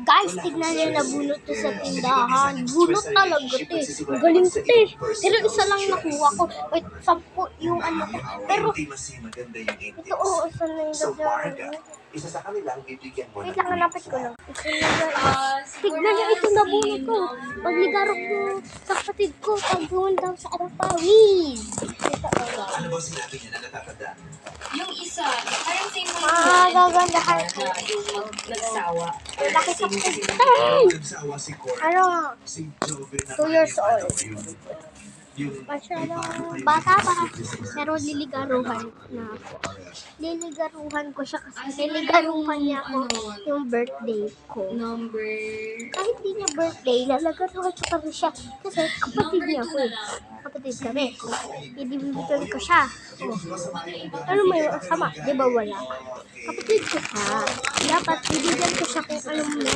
Guys, tignan niyo na bunot to sa tindahan. Bunot talaga, te. Ang galing, te. Pero isa lang nakuha ko. Wait, 10 yung ano ko. Pero, ito, isa na yung lagyan. Isa sa kanila ang bibigyan mo Wait lang, hanapit ko lang. Tignan niyo ito na bunot ko. Pagligarok ko sa kapatid ko, pagawin daw sa Arapawis. Ito, Ano ba sinabi niya na natatandaan? Yung isa, parang same lang gagandahan ko. nagsawa. Laki sa Nagsawa si Cor. Ano, Si Joven na 2 years old. Yung Masyadong bata pa. Pero liligaruhan na ako. Liligaruhan ko siya kasi liligaruhan niya ako yung birthday ko. Number... Kahit di niya birthday, lalagaruhan ko pa rin siya. Kasi kapatid niya ako. Kapatid kami. Hindi bibigyan ko siya. Oh. Ano may sama? Di ba wala? Kapatid ko siya. Dapat bibigyan ko siya kung alam mo.